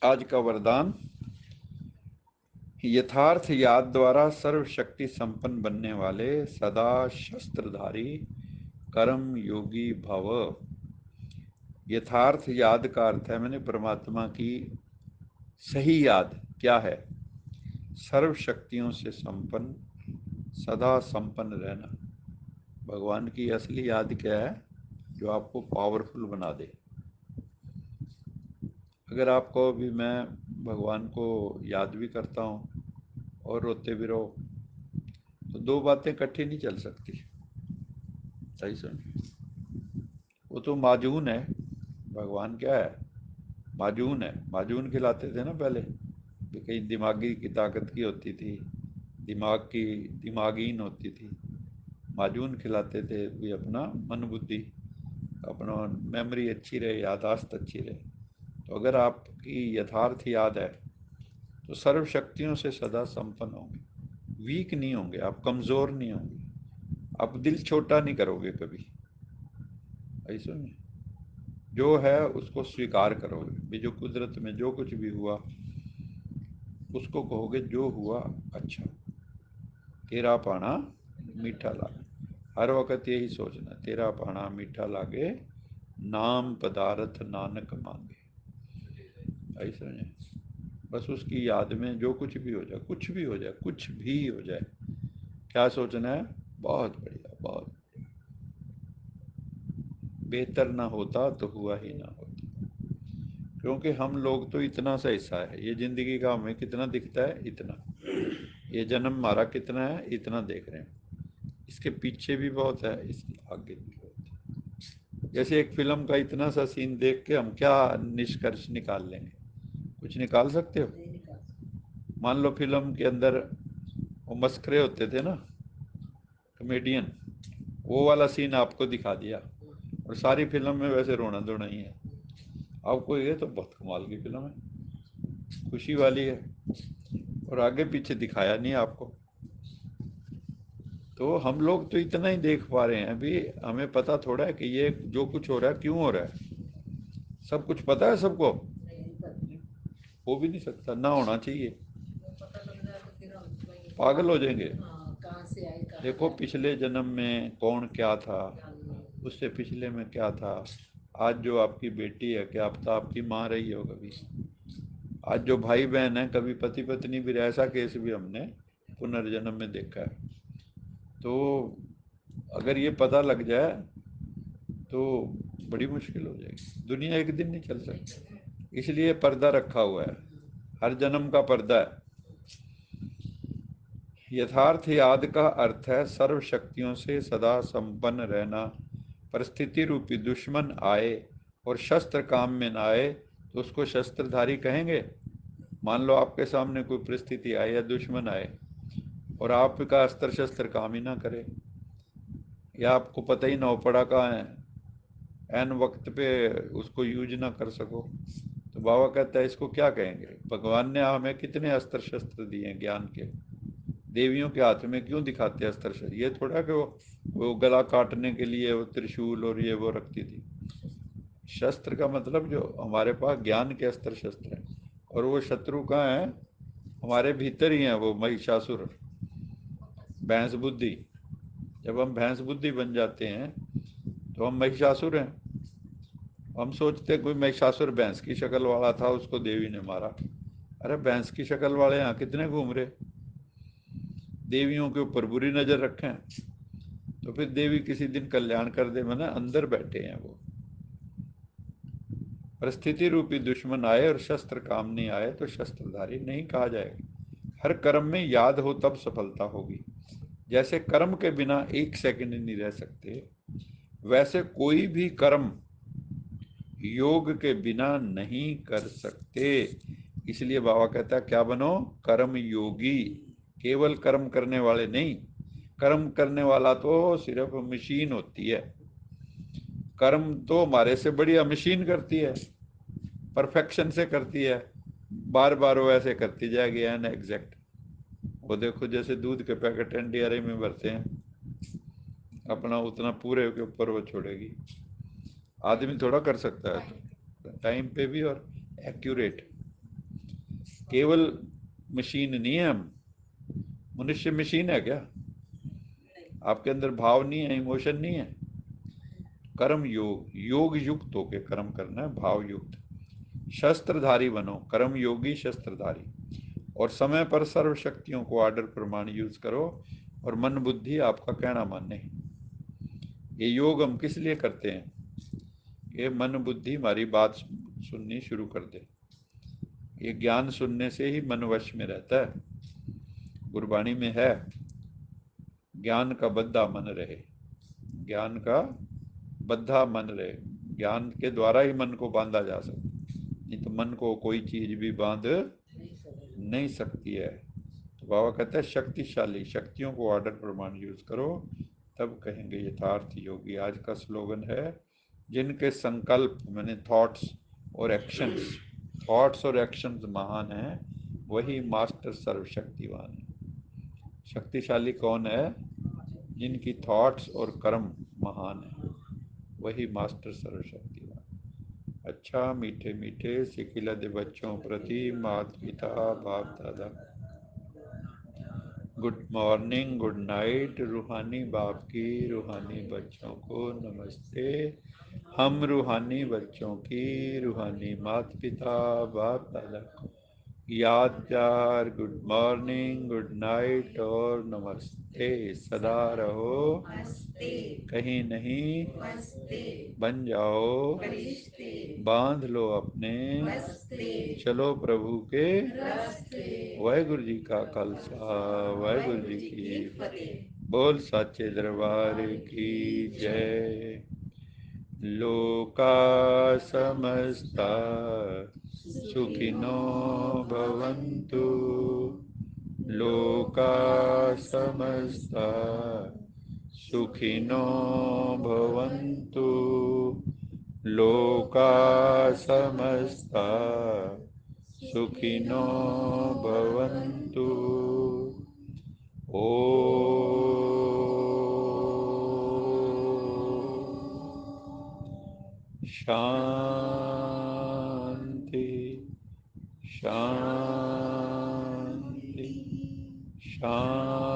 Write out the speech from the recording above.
आज का वरदान, यथार्थ याद द्वारा सर्वशक्ति संपन्न बनने वाले सदा शस्त्रधारी कर्म योगी भव। यथार्थ याद का अर्थ है मैंने परमात्मा की सही याद क्या है? सर्व शक्तियों से संपन्न, सदा संपन्न रहना। भगवान की असली याद क्या है? जो आपको पावरफुल बना दे। अगर आपको भी मैं भगवान को याद भी करता हूँ और रोते भी रहो, तो दो बातें इकट्ठी नहीं चल सकती। सही सुन, वो तो माजून है। भगवान क्या है? माजून है। माजून खिलाते थे ना पहले, कि कहीं दिमागी की ताकत की होती थी, दिमाग की दिमागीन होती थी। माजून खिलाते थे भी अपना मन बुद्धि, अपना मेमोरी अच्छी रहे, यादाश्त अच्छी रहे। तो अगर आपकी यथार्थ याद है तो सर्व शक्तियों से सदा संपन्न होंगे, वीक नहीं होंगे, आप कमज़ोर नहीं होंगे, आप दिल छोटा नहीं करोगे कभी। ऐसा नहीं, जो है उसको स्वीकार करोगे भी। जो कुदरत में जो कुछ भी हुआ उसको कहोगे जो हुआ अच्छा, तेरा पाना मीठा लागे। हर वक्त यही सोचना, तेरा पाना मीठा लागे, नाम पदार्थ नानक मांगे। ऐसा नहीं, बस उसकी याद में जो कुछ भी हो जाए, कुछ भी हो जाए, कुछ भी हो जाए, क्या सोचना है? बहुत बढ़िया, बहुत बेहतर ना होता तो हुआ ही ना होता। क्योंकि हम लोग तो इतना सा हिस्सा है, ये जिंदगी का हमें कितना दिखता है, इतना। ये जन्म हमारा कितना है, इतना देख रहे हैं। इसके पीछे भी बहुत है, इसके आगे भी बहुत है। जैसे एक फिल्म का इतना सा सीन देख के हम क्या निष्कर्ष निकाल लेंगे? कुछ निकाल सकते हो? मान लो फिल्म के अंदर वो मस्खरे होते थे ना, कॉमेडियन, वो वाला सीन आपको दिखा दिया और सारी फिल्म में वैसे रोना धोना ही है। आपको ये तो बहुत कमाल की फिल्म है, खुशी वाली है, और आगे पीछे दिखाया नहीं आपको। तो हम लोग तो इतना ही देख पा रहे हैं अभी। हमें पता थोड़ा है कि ये जो कुछ हो रहा है क्यों हो रहा है। सब कुछ पता है सबको? हो भी नहीं सकता, ना होना चाहिए, पागल हो जाएंगे। देखो पिछले जन्म में कौन क्या था, उससे पिछले में क्या था। आज जो आपकी बेटी है, क्या पता आपकी माँ रही हो कभी। आज जो भाई बहन है, कभी पति पत्नी भी रहे, ऐसा केस भी हमने पुनर्जन्म में देखा है। तो अगर ये पता लग जाए तो बड़ी मुश्किल हो जाएगी, दुनिया एक दिन नहीं चल सकती। इसलिए पर्दा रखा हुआ है, हर जन्म का पर्दा है। यथार्थ याद का अर्थ है सर्व शक्तियों से सदा संपन्न रहना। परिस्थिति रूपी दुश्मन आए और शस्त्र काम में ना आए तो उसको शस्त्रधारी कहेंगे? मान लो आपके सामने कोई परिस्थिति आए या दुश्मन आए और आपका अस्त्र शस्त्र काम ही ना करे, या आपको पता ही ना हो पड़ा कहाँ है, एन वक्त पे उसको यूज ना कर सको, तो बाबा कहता है इसको क्या कहेंगे? भगवान ने हमें कितने अस्त्र शस्त्र दिए हैं ज्ञान के। देवियों के हाथ में क्यों दिखाते हैं अस्त्र शस्त्र? ये थोड़ा कि वो गला काटने के लिए वो त्रिशूल और ये वो रखती थी। शस्त्र का मतलब जो हमारे पास ज्ञान के अस्त्र शस्त्र हैं, और वो शत्रु कहाँ है? हमारे भीतर ही है, वो महिषासुर, भैंस बुद्धि। जब हम भैंस बुद्धि बन जाते हैं तो हम महिषासुर हैं। हम सोचते हैं कोई महिषासुर भैंस की शक्ल वाला था, उसको देवी ने मारा। अरे भैंस की शक्ल वाले यहाँ कितने घूम रहे, देवियों के ऊपर बुरी नजर रखें तो फिर देवी किसी दिन कल्याण कर दे, मैंने अंदर बैठे हैं वो। परिस्थिति रूपी दुश्मन आए और शस्त्र काम नहीं आए तो शस्त्रधारी नहीं कहा जाएगा। हर कर्म में याद हो तब सफलता होगी। जैसे कर्म के बिना एक सेकंड नहीं रह सकते, वैसे कोई भी कर्म योग के बिना नहीं कर सकते। इसलिए बाबा कहता है क्या बनो? कर्म योगी। केवल कर्म करने वाले नहीं, कर्म करने वाला तो सिर्फ मशीन होती है। कर्म तो हमारे से बढ़िया मशीन करती है, परफेक्शन से करती है, बार बार वो ऐसे करती जाएगी एन एग्जैक्ट। वो देखो जैसे दूध के पैकेट एनडीआरआई में भरते हैं, अपना उतना पूरे के ऊपर वो छोड़ेगी। आदमी थोड़ा कर सकता है टाइम पे भी और एक्यूरेट। केवल मशीन नहीं है हम। मनुष्य मशीन है क्या? आपके अंदर भाव नहीं है, इमोशन नहीं है? कर्म योग, योग युक्त होके कर्म करना है, भाव युक्त। शस्त्रधारी बनो, कर्म योगी शस्त्रधारी। और समय पर सर्व शक्तियों को आर्डर प्रमाण यूज करो, और मन बुद्धि आपका कहना माने। ये योग हम किस लिए करते हैं? ये मन बुद्धि हमारी बात सुननी शुरू कर दे। ये ज्ञान सुनने से ही मन वश में रहता है। गुरबाणी में है, ज्ञान का बद्धा मन रहे। ज्ञान का बद्धा मन रहे, ज्ञान के द्वारा ही मन को बांधा जा सकता, नहीं तो मन को कोई चीज भी बांध नहीं सकती है। तो बाबा कहता है शक्तिशाली शक्तियों को आर्डर प्रमाण यूज करो, तब कहेंगे यथार्थ योगी। आज का स्लोगन है, जिनके संकल्प मैंने थॉट्स और एक्शंस महान हैं, वही मास्टर सर्वशक्तिवान है। शक्तिशाली कौन है? जिनकी थॉट्स और कर्म महान है, वही मास्टर सर्वशक्तिवान। अच्छा, मीठे मीठे सिकिलद बच्चों प्रति माता पिता बाप दादा, गुड मॉर्निंग, गुड नाइट। रूहानी बाप की रूहानी बच्चों को नमस्ते। हम रूहानी बच्चों की रूहानी माता पिता बाप दादा को याद प्यार, गुड मॉर्निंग, गुड नाइट और नमस्ते। सदा रहो कहीं नहीं, बन जाओ, बांध लो अपने, चलो प्रभु के। वाहेगुरु जी का खालसा, वाहेगुरु जी की बोल साचे दरबार की जय। लोका समस्ता सुखिनो भवन्तु, लोका समस्ता सुखिनो भवन्तु, लोका समस्ता सुखिनो भवन्तु। ओ शांति शांति शांति।